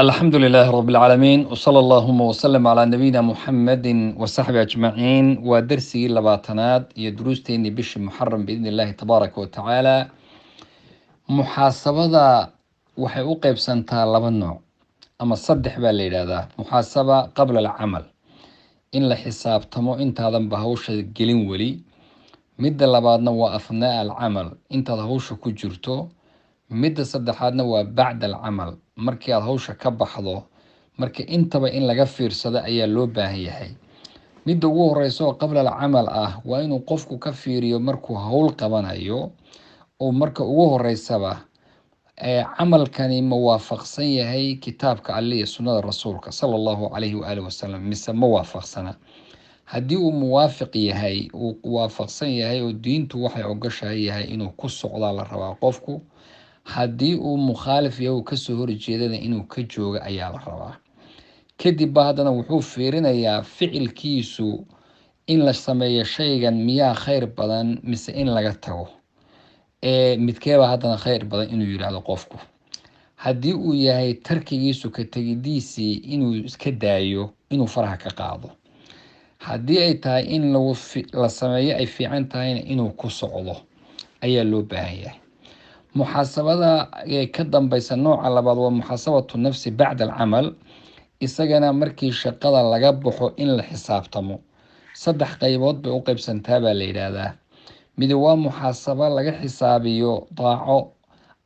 الحمد لله رب العالمين وصلى اللهم وسلم على نبينا محمد وصحبه أجمعين ودرسي لباتنات يدروستين بش محرم بإذن الله تبارك وتعالى محاسبة waxay u qaybsantaa laba nooc ama saddex baa la yidhaahdaa muxaasaba qabla alcamal in la xisaabtamo intaadan ba hawsha gelin weli midda labaadna waa afnaa alcamal intaad hawsha ku jirto midda saddexaadna waa bacda alcamal markii aad hawsha ka baxdo marka intaba in laga fiirsado ayaa loo baahan yahay midda ugu horeysa oo qabla alcamal ah waa inuu qofku ka fiiriyo markuu hawl qabanayo oo marka ugu horeysaba camalkani ma waafaqsan yahay kitaabka Alle iyo sunnada rasuulka sallallahu alayhi wa alihi wasallam mise ma waafaqsana haddii uu muwaafiq yahay uu waafaqsan yahay oo diintu waxay ogashahay yahay inuu ku socdaa la rabaa qofku haddii uu mukhaalif yahay uu kasoo horjeedana inuu ka jooga ayaa la rabaa kadib ba haddana wuxuu fiirinayaa ficilkiisu in la sameeyo shaygan miyaa khayr badan mise in laga tago midkeeba haddana khayr badan inuu yidhaahdo qofku haddii uu yahay tarkigiisu ka tegidiisii inuu iska daayo inuu faraha ka qaado haddii ay tahay in la sameeyo ay fiican tahayna inuu ku socdo ayaa loo baahan yahay muxaasabada ka dambaysa nooca labaad waa muxaasabatu nafsi bacda alcamal isagana markii shaqada laga baxo in la xisaabtamo saddex qaybood bay u qaybsantaa baa la yidhaahdaa mid waa muxaasaba laga xisaabiyo daaco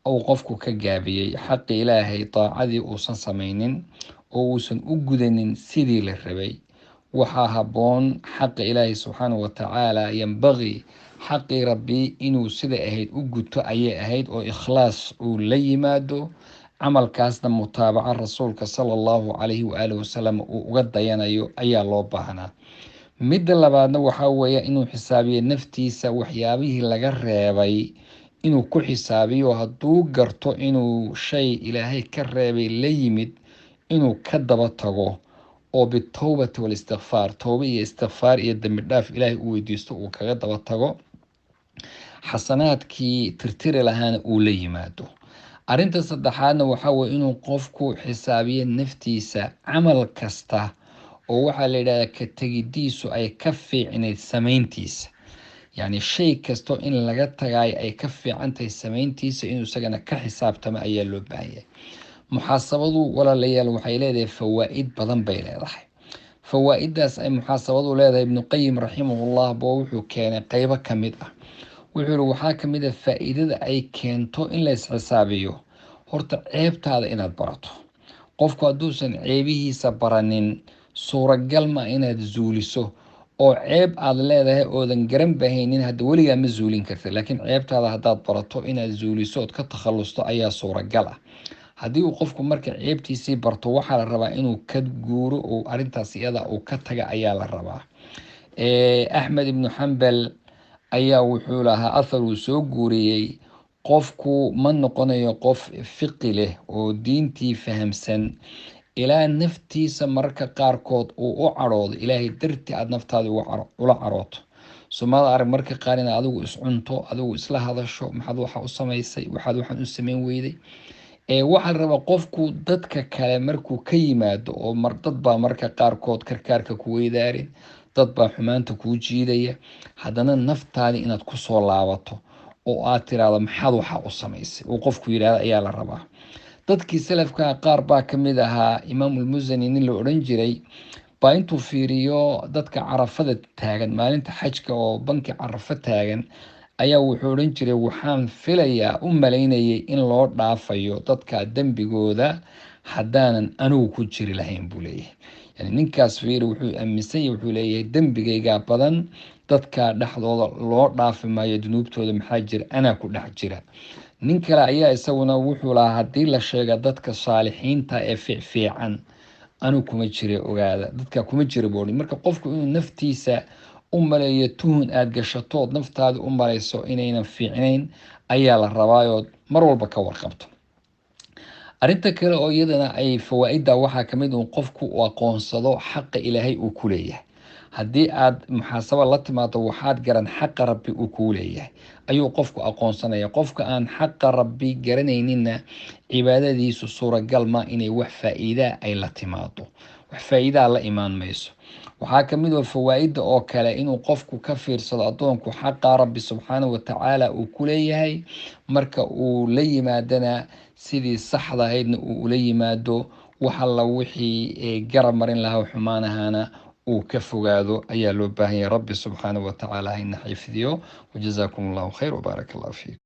uu qofku ka gaabiyey xaqi ilaahay daacadii uusan samaynin oo uusan u gudanin sidii la rabay waxaa habboon xaqa ilaahay subxaanahu watacaala yambaqii xaqii rabbi inuu sida ahayd u guto ayay ahayd oo ikhlaas uu la yimaado camalkaasna mutaabaca rasuulka sala allahu calayhi waalihi wasalam uu uga dayanayo ayaa loo baahnaa midda labaadna waxaa weeye inuu xisaabiyo naftiisa waxyaabihii laga reebay inuu ku xisaabiyo hadduu garto inuu shay ilaahay ka reebay la yimid inuu ka daba tago oo bitowbati walistikfaar towba iyo istikfaar iyo dembi dhaaf ilaahay u weydiisto uu kaga daba tago xasanaadkii tirtiri lahaana uu la yimaado arrinta saddexaadna waxaa weye inuu qofku xisaabiyo naftiisa camal kasta oo waxaa la yidhahdaa ka tegidiisu ay ka fiicnayd samayntiisa yacni shay kasto in laga tagaayo ay ka fiican tahay samayntiisa inuu isagana ka xisaabtamo ayaa loo baahan yahay muxaasabadu walaalayaal waxay leedahay fawaa'id badan bay leedahay fawaa'idaas ay muxaasabadu leedahay ibnuqayim raximahullah ba wuxuu keenay qeybo ka mid ah wuxuu yihi waxaa ka mid ah faa'iidada ay keento in la isxisaabiyo horta ceebtaada inaad barato qofku hadduusan ceebihiisa baranin suuragal ma inaad zuuliso oo ceeb aad leedahay oodan garan bahaynin hadda weligaa ma zuulin karta laakiin ceebtaada haddaad barato inaad zuuliso ood ka takhalusto ayaa suuragal ah haddii uu qofku marka ceebtiisii barto waxaa la rabaa inuu ka guuro oo arrintaas iyada uu ka taga ayaa la rabaa axmed ibnu xambal ayaa wuxuu lahaa athar uu soo guuriyey qofku ma noqonayo qof fiqi leh oo diintii fahamsan ilaa naftiisa mararka qaarkood uu u cadhoodo ilaahay darti aad naftaada ula carooto soomaalida arag marka qaar inaad adigu iscunto adigu isla hadasho maxaad waxa u samaysay waxaad waxaan u samayn weyday waxaa la rabaa qofku dadka kale markuu ka yimaado oo dad baa marka qaarkood karkaarka ku weydaarin dad baa xumaanta kuu jiidaya haddana naftaadii inaad kusoo laabato oo aad tiraahdo maxaad waxa u samaysay uu qofku yidhaahdo ayaa la rabaa dadkii salafka qaar baa ka mid ahaa imaamulmusani nin la odhan jiray baa intuu fiiriyo dadka carafada taagan maalinta xajka oo banki carafo taagan ayaa wuxuu odhan jiray waxaan filayaa u malaynayay in loo dhaafayo dadka dembigooda haddaanan anigu ku jiri lahayn buu leeyahay yani ninkaas fiiri wuxuu aaminsan yahay wuxuu leeyahay dembigaygaa badan dadka dhexdooda loo dhaafi maayo dunuubtooda maxaa jira anaa ku dhex jira nin kale ayaa isaguna wuxuu lahaa haddii la sheega dadka saalixiinta ee fiican anu kuma jira ogaada dadka kuma jira boodhi marka qofku inuu naftiisa u maleeyo tuhun aad gashatood naftaada u malayso inaynan fiicnayn ayaa la rabaayood mar walba ka warqabto arrinta kale oo iyadana ay fawaa'idda waxaa ka mid qofku uu aqoonsado xaqa ilaahay uu ku leeyahay haddii aad muxaasaba la timaado waxaad garan xaqa rabbi uu kuu leeyahay ayuu qofku aqoonsanaya. qofka aan xaqa rabbi garanayninna cibaadadiisu suuragal ma inay wax faa'iidaa ay la timaado, wax faa'iidaa la imaan mayso. waxaa ka mid ah fawaa'ida oo kale inuu qofku ka fiirsado addoonku xaqa rabbi subxaanahu watacaala uu ku leeyahay, marka uu la yimaadana sidii saxda ahaydna uu ula yimaado, wax alla wixii garab marin lahaa xumaanahana uu ka fogaado ayaa loo baahan yahay. rabbi subxaanahu watacaala hayna xifdiyo. wajazaakum allahu khayr wbaarak allahu fiikum.